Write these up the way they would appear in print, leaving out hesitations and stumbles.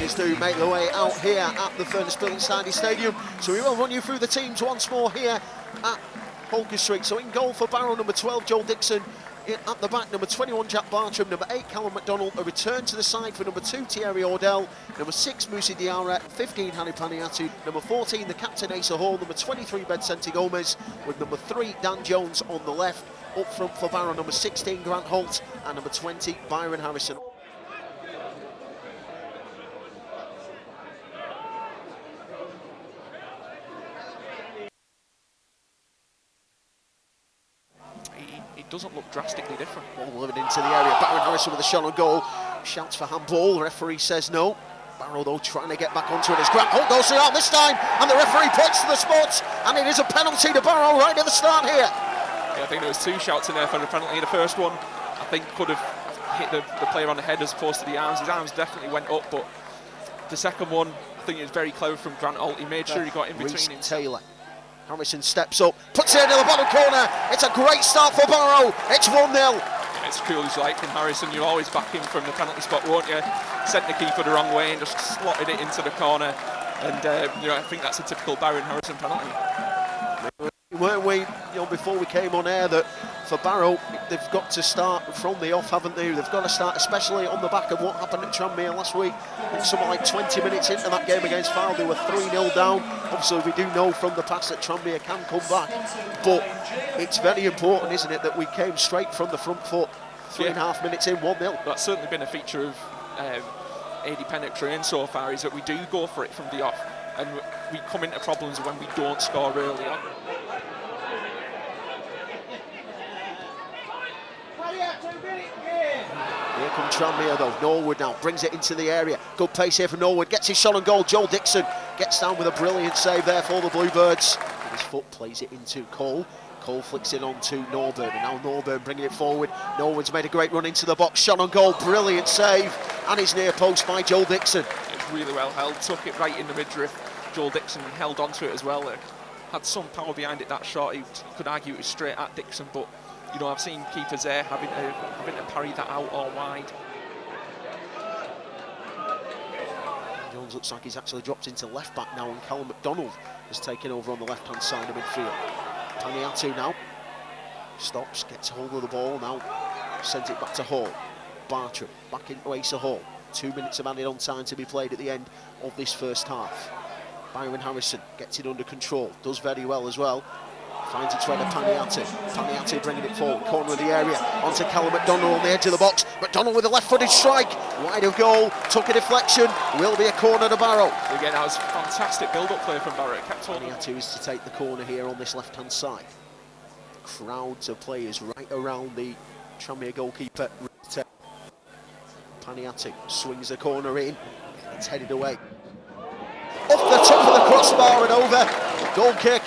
as they make their way out here at the Furnace Building Sandy Stadium. So we will run you through the teams once more here at Holker Street. So in goal for Barrow, number 12, Joel Dixon. At the back, number 21, Jack Bartram, number 8, Callum McDonald. A return to the side for number 2, Thierry Ordell, number 6, Musi Diarra, 15, Harry Paniatu, number 14, the captain, Asa Hall, number 23, Bedsenti Gomez, with number 3, Dan Jones on the left. Up front for Barrow, number 16, Grant Holt, and number 20, Byron Harrison. It doesn't look drastically different. Ball delivered into the area. Byron Harrison with a shot on goal. Shouts for handball. The referee says no. Barrow, though, trying to get back onto it as Grant Holt goes out this time, and the referee points to the spot, and it is a penalty to Barrow right at the start here. Yeah, I think there was 2 shouts in there for the penalty. The first one, I think, could have hit the player on the head as opposed to the arms. His arms definitely went up, but the second one, I think it was very clever from Grant Holt. He made sure he got in between him. Taylor. Harrison steps up, puts it into the bottom corner. It's a great start for Barrow. It's 1-0. Yeah, it's cool as like from Harrison. You always back him from the penalty spot, won't you? Sent the keeper the wrong way and just slotted it into the corner. And I think that's a typical Byron Harrison penalty. Weren't we, before we came on air, that for Barrow, they've got to start from the off, haven't they? They've got to start, especially on the back of what happened at Tranmere last week. I think something like 20 minutes into that game against Fylde, they were 3-0 down. Obviously, we do know from the past that Tranmere can come back, but it's very important, isn't it, that we came straight from the front foot, 3.5 minutes in, 1-0. That's certainly been a feature of AD Pennock train so far, is that we do go for it from the off, and we come into problems when we don't score early on. Here come Tranmere though. Norwood now brings it into the area. Good pace here for Norwood. Gets his shot on goal. Joel Dixon gets down with a brilliant save there for the Bluebirds. And his foot plays it into Cole. Cole flicks it on to Norburn, and now Norburn bringing it forward. Norwood's made a great run into the box. Shot on goal. Brilliant save. And it's near post by Joel Dixon. It's really well held. Took it right in the midriff. Joel Dixon held onto it as well. Had some power behind it, that shot. You could argue it was straight at Dixon, but I've seen keepers there having to parry that out or wide. Jones looks like he's actually dropped into left back now, and Callum McDonald has taken over on the left hand side of midfield. Paniatu now stops, gets hold of the ball now, sends it back to Hall. Bartram back into Asa Hall. 2 minutes of added on time to be played at the end of this first half. Byron Harrison gets it under control, does very well as well. Finds its way to Paniatu. Paniatu bringing it forward, corner of the area, onto Callum McDonald on the edge of the box. McDonald with a left-footed strike, wide of goal, took a deflection, will be a corner to Barrow. Again, that was fantastic build-up play from Barrow. Paniatu is to take the corner here on this left-hand side. Crowds of players right around the Tranmere goalkeeper. Paniatu swings the corner in, it's headed away. Off the top of the crossbar and over, goal kick.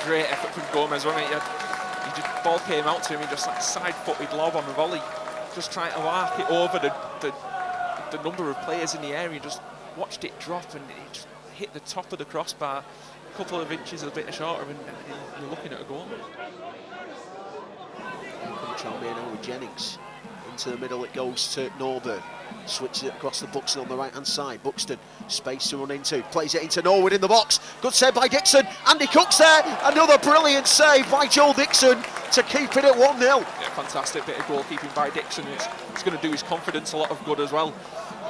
Great effort from Gomez, wasn't it? Ball came out to him, he just like side-footed lob on the volley, just trying to arc it over the number of players in the area. Just watched it drop, and it just hit the top of the crossbar, a couple of inches a bit shorter, and you're looking at a goal. Tranmere now with Jennings. Into the middle it goes to Norburn. Switches it across the Buxton on the right hand side. Buxton, space to run into. Plays it into Norwood in the box. Good save by Dixon. Andy Cook's there. Another brilliant save by Joel Dixon to keep it at 1-0. Yeah, fantastic bit of goalkeeping by Dixon. It's going to do his confidence a lot of good as well.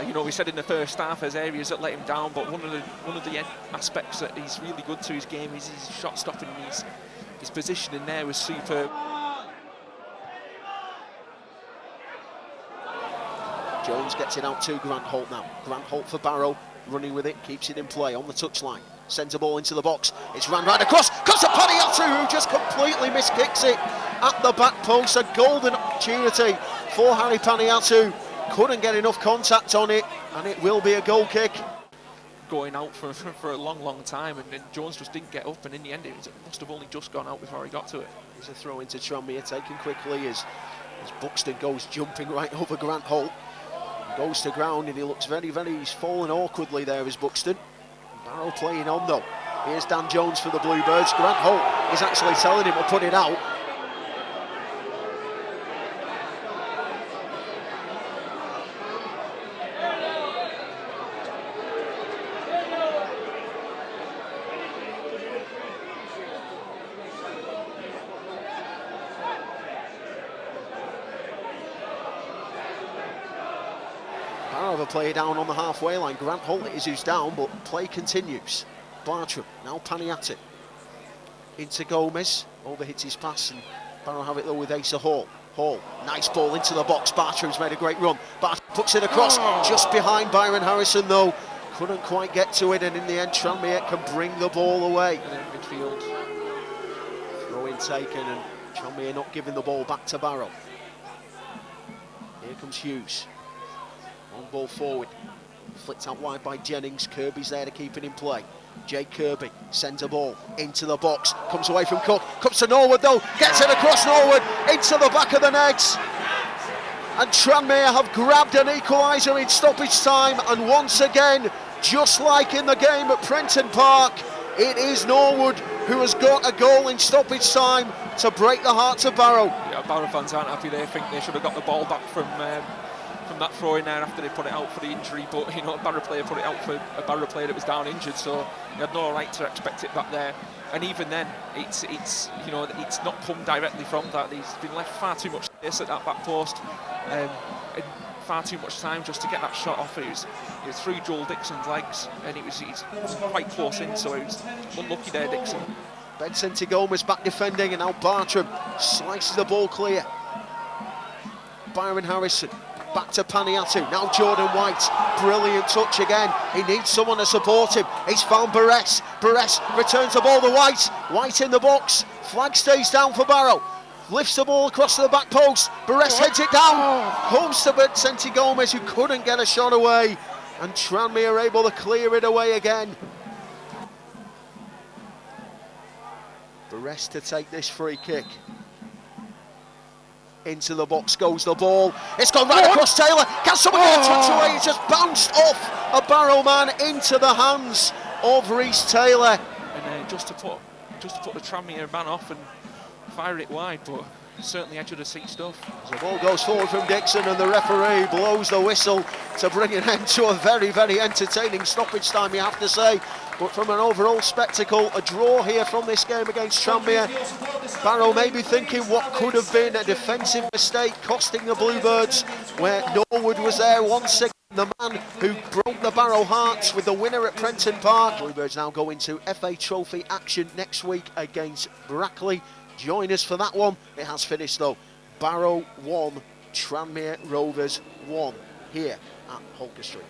We said in the first half there's areas that let him down, but one of the aspects that he's really good to his game is his shot stopping. His positioning there was superb. Jones gets it out to Grant Holt now. Grant Holt for Barrow, running with it, keeps it in play on the touchline. Sends a ball into the box. It's ran right across. Comes to Paniatu, who just completely miskicks it at the back post. A golden opportunity for Harry Paniatu. Couldn't get enough contact on it, and it will be a goal kick. Going out for a long time, and Jones just didn't get up, and in the end it must have only just gone out before he got to it. There's a throw into Tranmere, taken quickly as Buxton goes jumping right over Grant Holt. Goes to ground, and he looks he's fallen awkwardly there as Buxton. Barrow playing on though. Here's Dan Jones for the Bluebirds. Grant Holt is actually telling him to put it out. player down on the halfway line. Grant Holt is who's down, but play continues. Bartram, now Paniati. Into Gomez, overhits his pass, and Barrow have it though with Asa Hall. Hall, nice ball into the box. Bartram's made a great run. Bartram puts it across, just behind Byron Harrison though. Couldn't quite get to it, and in the end Tranmere can bring the ball away. And in midfield. Throw in taken, and Tranmere not giving the ball back to Barrow. Here comes Hughes. Long ball forward. Flicked out wide by Jennings. Kirby's there to keep it in play. Jake Kirby sends a ball into the box. Comes away from Cook. Comes to Norwood though. Gets it across Norwood into the back of the net. And Tranmere have grabbed an equaliser in stoppage time. And once again, just like in the game at Prenton Park, it is Norwood who has got a goal in stoppage time to break the hearts of Barrow. Yeah, Barrow fans aren't happy. They think they should have got the ball back from that throw in there after they put it out for the injury, but you know, a Barrow player put it out for a Barrow player that was down injured, so he had no right to expect it back there. And even then, it's you know, it's not come directly from that. He's been left far too much space at that back post, and far too much time just to get that shot off. It was through Joel Dixon's legs, and he's quite close in, so he was unlucky there, Dixon. Benson to Gomez back defending, and now Bartram slices the ball clear. Byron Harrison back to Paniatu, now Jordan White, brilliant touch again. He needs someone to support him. He's found Barres. Barres returns the ball to White. White in the box. Flag stays down for Barrow. Lifts the ball across to the back post. Barres heads it down. Comes to Vicente Gomez, who couldn't get a shot away. And Tranmere are able to clear it away again. Barres to take this free kick. Into the box goes the ball. It's gone right across Taylor. Can someone get a touch away? It's just bounced off a Barrow man into the hands of Reece Taylor. And just to put the Tranmere man off and fire it wide, but certainly edge of the seat stuff. As the ball goes forward from Dixon, and the referee blows the whistle to bring an end to a very, very entertaining stoppage time, you have to say. But from an overall spectacle, a draw here from this game against Tranmere. Barrow may be thinking what could have been a defensive mistake costing the Bluebirds, where Norwood was there once again, the man who broke the Barrow hearts with the winner at Prenton Park. Bluebirds now go into FA Trophy action next week against Brackley. Join us for that one. It has finished though. Barrow 1, Tranmere Rovers 1 here at Holker Street.